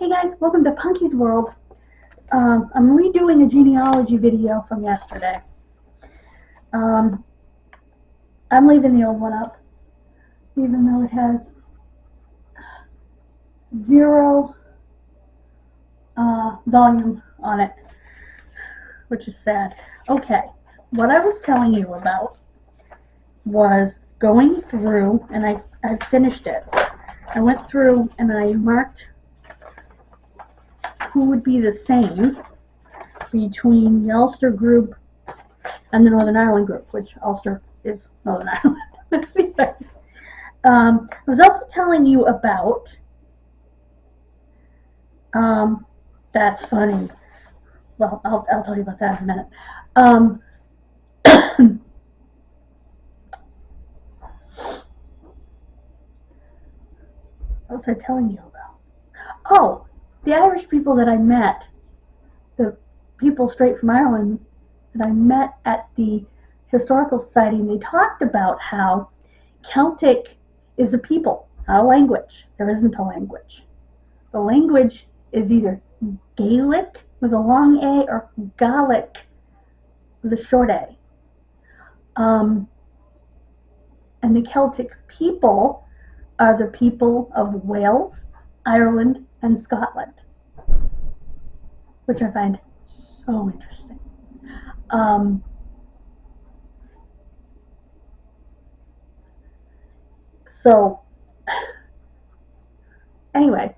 Hey guys, welcome to Punky's World. I'm redoing a genealogy video from yesterday. I'm leaving the old one up, even though it has zero volume on it, which is sad. Okay, what I was telling you about was going through, and I finished it. I went through and I marked who would be the same between the Ulster group and the Northern Ireland group, which Ulster is Northern Ireland. I was also telling you about, that's funny. Well, I'll tell you about that in a minute. What was I telling you about? Oh, the Irish people that I met, the people straight from Ireland that I met at the Historical Society, and they talked about how Celtic is a people, not a language. There isn't a language. The language is either Gaelic with a long A or Gaelic with a short A. And the Celtic people are the people of Wales, Ireland, and Scotland, which I find so interesting. So, anyway,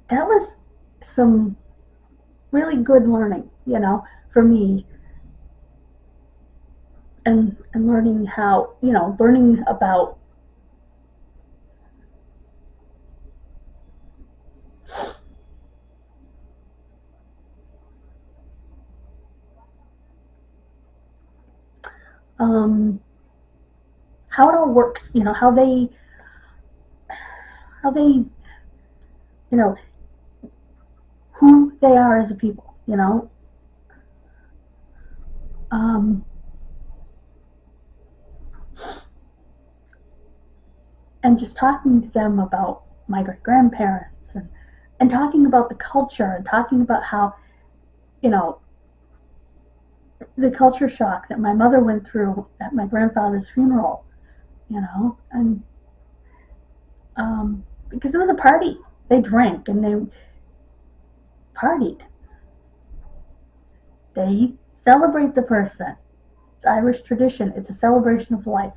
that was some really good learning, for me, and learning how, learning about how it all works, how they, who they are as a people, and just talking to them about my great-grandparents and talking about the culture and talking about how, the culture shock that my mother went through at my grandfather's funeral, and because it was a party. They drank and they partied. They celebrate the person. It's Irish tradition. It's a celebration of life.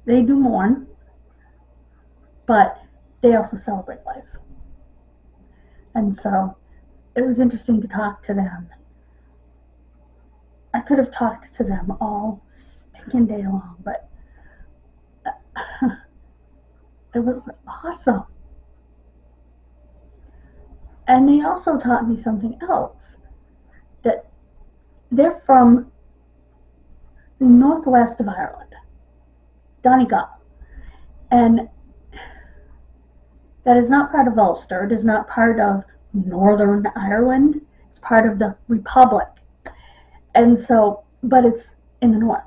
They do mourn, but they also celebrate life. And so it was interesting to talk to them. I could have talked to them all stinking day long, but it was awesome. And they also taught me something else, that they're from the northwest of Ireland, Donegal, and that is not part of Ulster. It is not part of Northern Ireland. It's part of the Republic. And so, but it's in the north.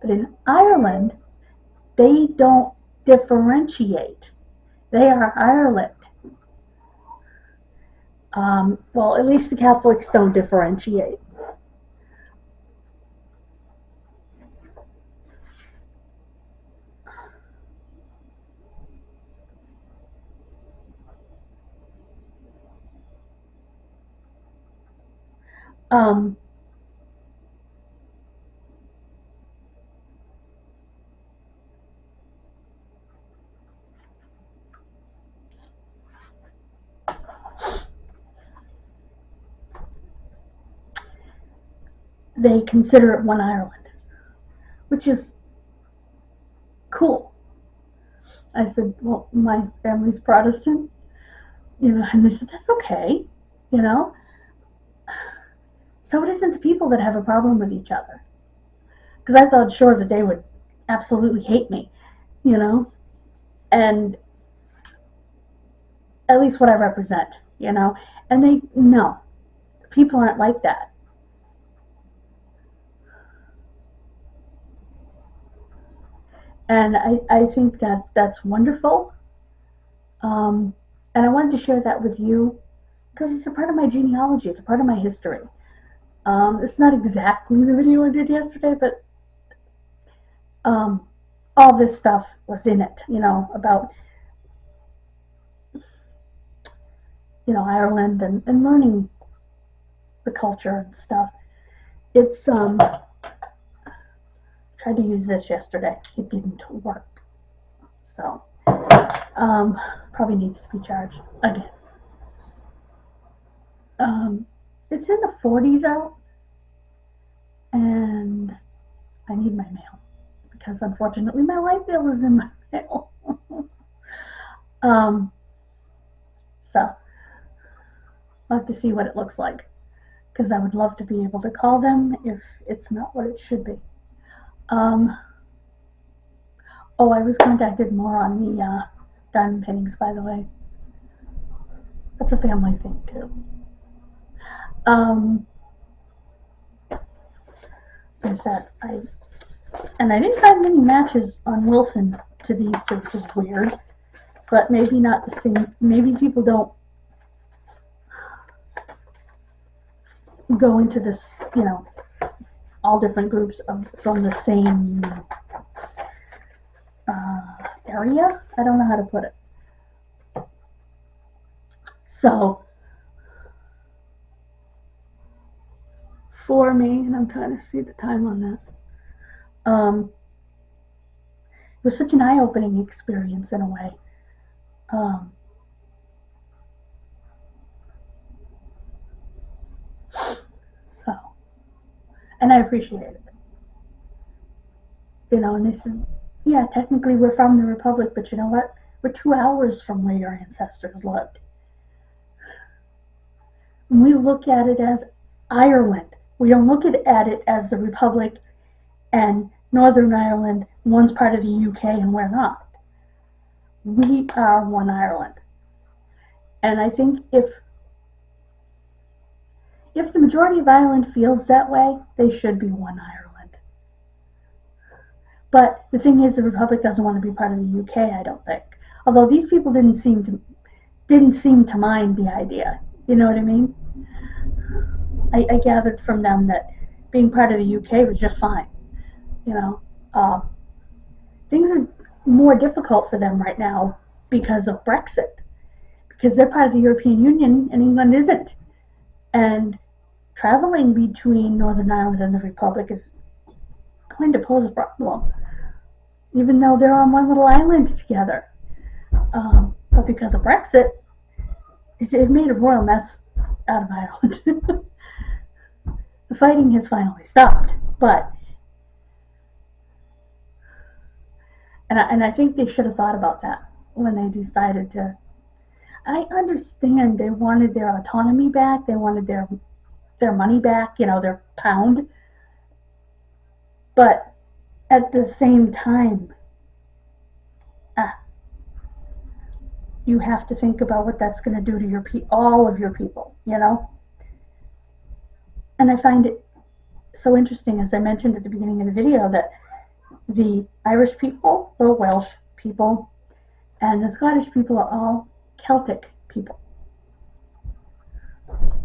But in Ireland, they don't differentiate. They are Ireland. Well, at least the Catholics don't differentiate. They consider it one Ireland, which is cool. I said, well, my family's Protestant, and they said, that's okay, So it isn't the people that have a problem with each other. Because I thought sure that they would absolutely hate me, and at least what I represent, and they, no, people aren't like that. And I think that that's wonderful. And I wanted to share that with you because it's a part of my genealogy. It's a part of my history. It's not exactly the video I did yesterday, but um, all this stuff was in it, about, Ireland and learning the culture and stuff. It's, tried to use this yesterday. It didn't work. So, probably needs to be charged again. It's in the 40s out, and I need my mail because unfortunately my light bill is in my mail. um, so I'll have to see what it looks like because I would love to be able to call them if it's not what it should be. Oh, I was contacted more on the diamond paintings, by the way. That's a family thing too. Is that I didn't find many matches on Wilson to these two, which is weird. But maybe not the same. Maybe people don't go into this, all different groups from the same area. I don't know how to put it. So, for me, and I'm trying to see the time on that, it was such an eye-opening experience in a way. So, and I appreciate it. And they said, yeah, technically we're from the Republic, but you know what? We're 2 hours from where your ancestors lived. And we look at it as Ireland. We don't look at it as the Republic and Northern Ireland, one's part of the UK and we're not. We are one Ireland. And I think if the majority of Ireland feels that way, they should be one Ireland. But the thing is, the Republic doesn't want to be part of the UK, I don't think. Although these people didn't seem to mind the idea. You know what I mean? I gathered from them that being part of the UK was just fine. Things are more difficult for them right now because of Brexit. Because they're part of the European Union and England isn't. And traveling between Northern Ireland and the Republic is going to pose a problem, even though they're on one little island together. But because of Brexit, it made a royal mess out of Ireland. The fighting has finally stopped, but and I think they should have thought about that when they decided to. I understand they wanted their autonomy back, they wanted their money back, their pound, but at the same time, you have to think about what that's going to do to all of your people, And I find it so interesting, as I mentioned at the beginning of the video, that the Irish people, the Welsh people, and the Scottish people are all Celtic people.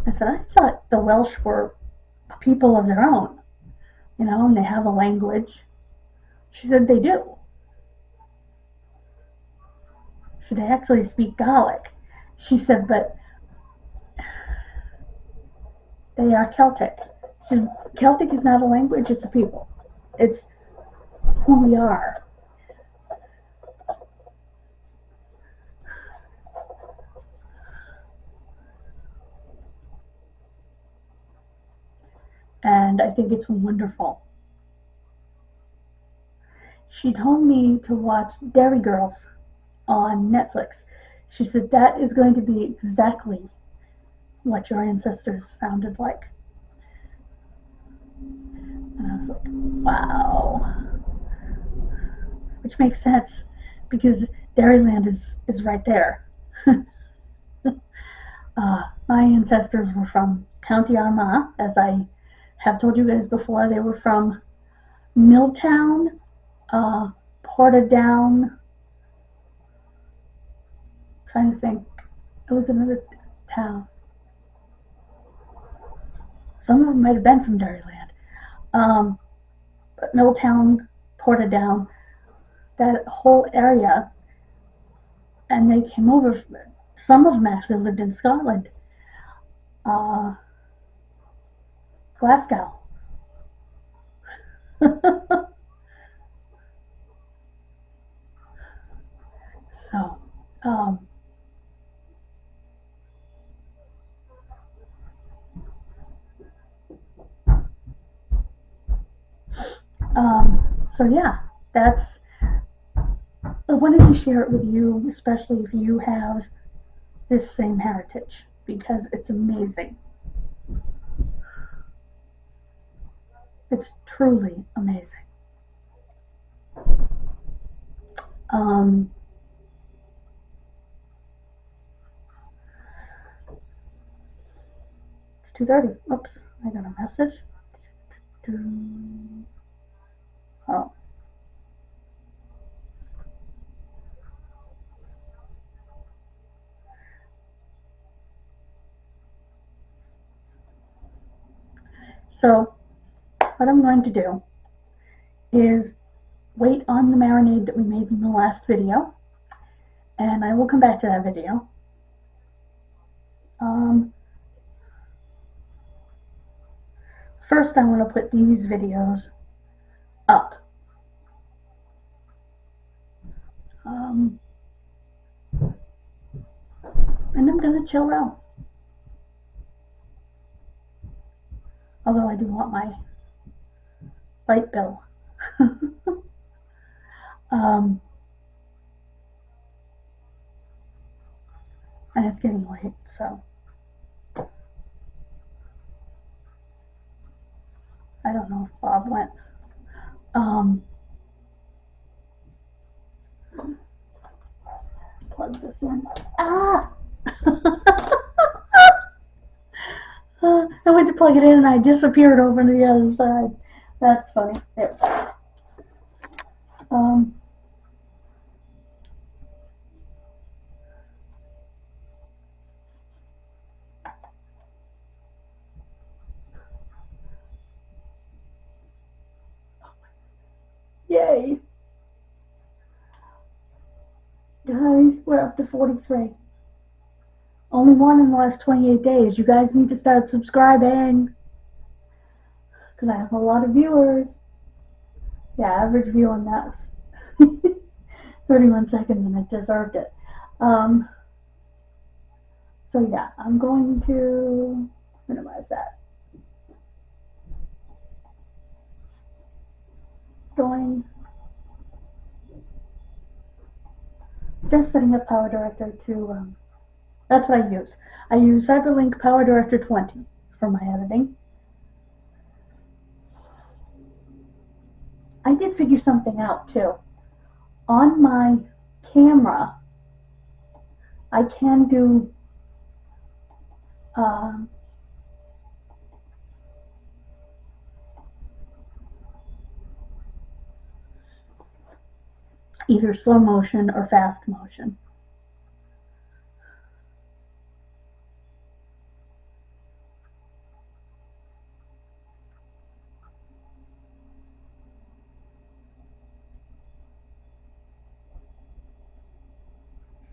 I said, I thought the Welsh were a people of their own, and they have a language. She said they do. They actually speak Gaelic. She said, but they are Celtic. And Celtic is not a language, it's a people. It's who we are. And I think it's wonderful. She told me to watch Dairy Girls on Netflix. She said that is going to be exactly what your ancestors sounded like. And I was like, wow. Which makes sense because Dairyland is right there. My ancestors were from County Armagh, as I have told you guys before. They were from Milltown, Portadown. Trying to think. It was another town. Some of them might have been from Dairyland. But Milltown, Portadown, that whole area, and they came over. Some of them actually lived in Scotland. Glasgow. So, so yeah, that's. I wanted to share it with you, especially if you have this same heritage, because it's amazing. It's truly amazing. It's 2:30. Oops, I got a message. Oh. So, what I'm going to do is wait on the marinade that we made in the last video, and I will come back to that video. First, I want to put these videos up. And I'm going to chill out. Although I do want my light bill. And it's getting late, so I don't know if Bob went. Plug this in. Ah! I went to plug it in and I disappeared over to the other side. That's funny. There. Yay! Guys, we're up to 43. Only one in the last 28 days. You guys need to start subscribing. Because I have a lot of viewers. Yeah, average view on that was 31 seconds and it deserved it. So yeah, I'm going to minimize that. Just setting up Power Director to, that's what I use. I use Cyberlink Power Director 20 for my editing. I did figure something out too. On my camera, I can do either slow motion or fast motion.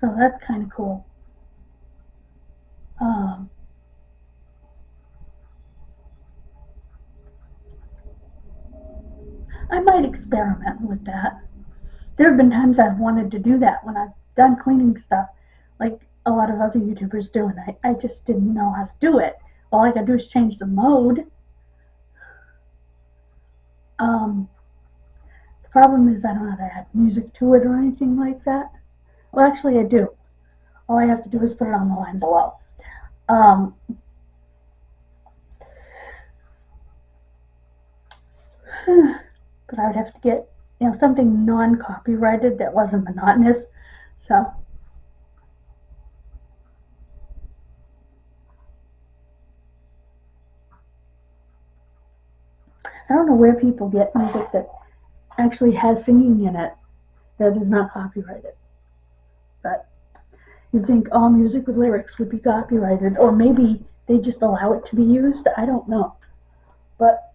So that's kind of cool. I might experiment with that. There have been times I've wanted to do that when I've done cleaning stuff, like a lot of other YouTubers do, and I just didn't know how to do it. All I gotta do is change the mode. The problem is I don't know how to add music to it or anything like that. Well, actually I do. All I have to do is put it on the line below. But I would have to get, something non-copyrighted that wasn't monotonous. So I don't know where people get music that actually has singing in it. that is not copyrighted. But you think all music with lyrics would be copyrighted, or maybe they just allow it to be used. I don't know. But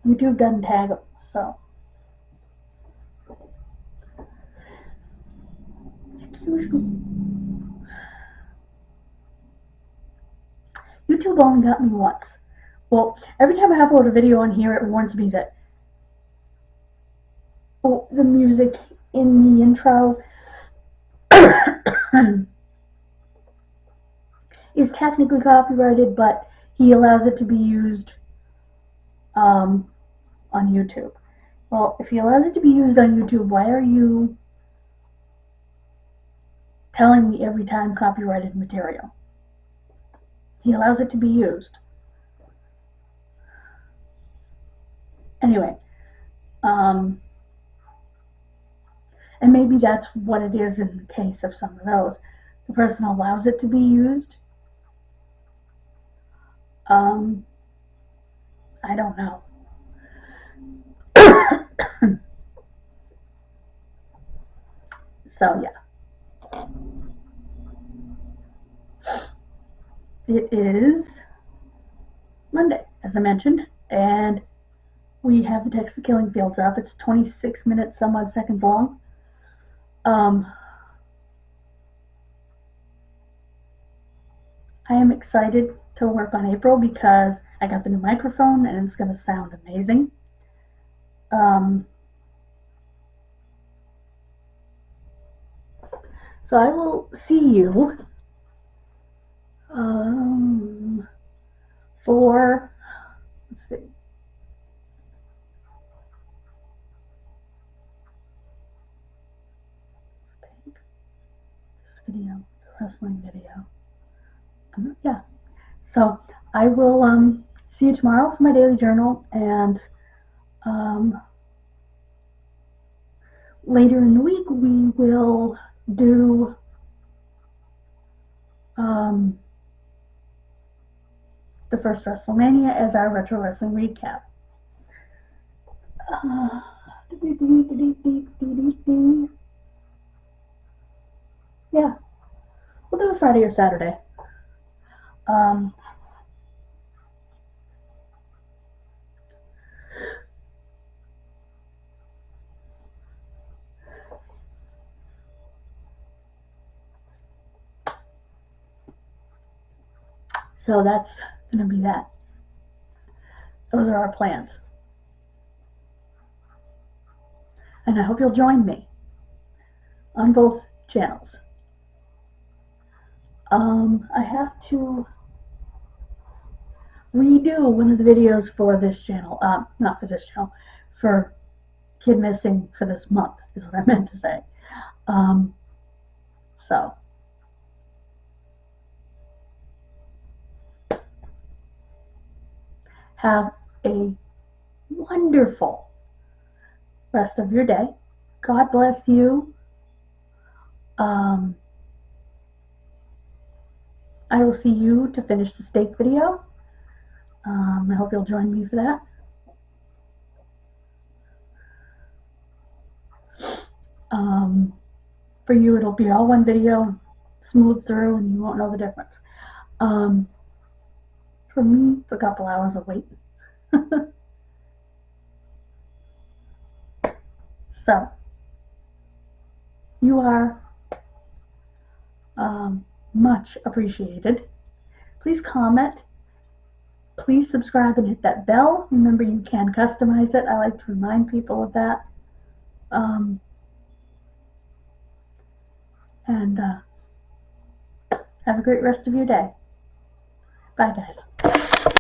YouTube doesn't tag them, so. YouTube only got me once. Well, every time I upload a video on here, it warns me that the music in the intro is technically copyrighted, but he allows it to be used on YouTube. Well, if he allows it to be used on YouTube, why are you telling me every time copyrighted material? He allows it to be used. Anyway, and maybe that's what it is in the case of some of those. The person allows it to be used. I don't know. So yeah. It is Monday, as I mentioned, and we have the Texas Killing Fields up. It's 26 minutes, some odd seconds long. I am excited to work on April because I got the new microphone and it's going to sound amazing. So I will see you for, let's see, this video, the wrestling video. Yeah. So I will see you tomorrow for my daily journal, and later in the week we will do the first WrestleMania as our retro wrestling recap. Yeah, we'll do it Friday or Saturday. So that's going to be that. Those are our plans. And I hope you'll join me on both channels. I have to redo one of the videos for this channel. Not for this channel, for Kid Missing for this month, is what I meant to say. So. Have a wonderful rest of your day. God bless you. I will see you to finish the steak video. I hope you'll join me for that. For you, it'll be all one video, smooth through, and you won't know the difference. For me, it's a couple hours of waiting. So, you are much appreciated. Please comment. Please subscribe and hit that bell. Remember, you can customize it. I like to remind people of that. And have a great rest of your day. Bye, guys.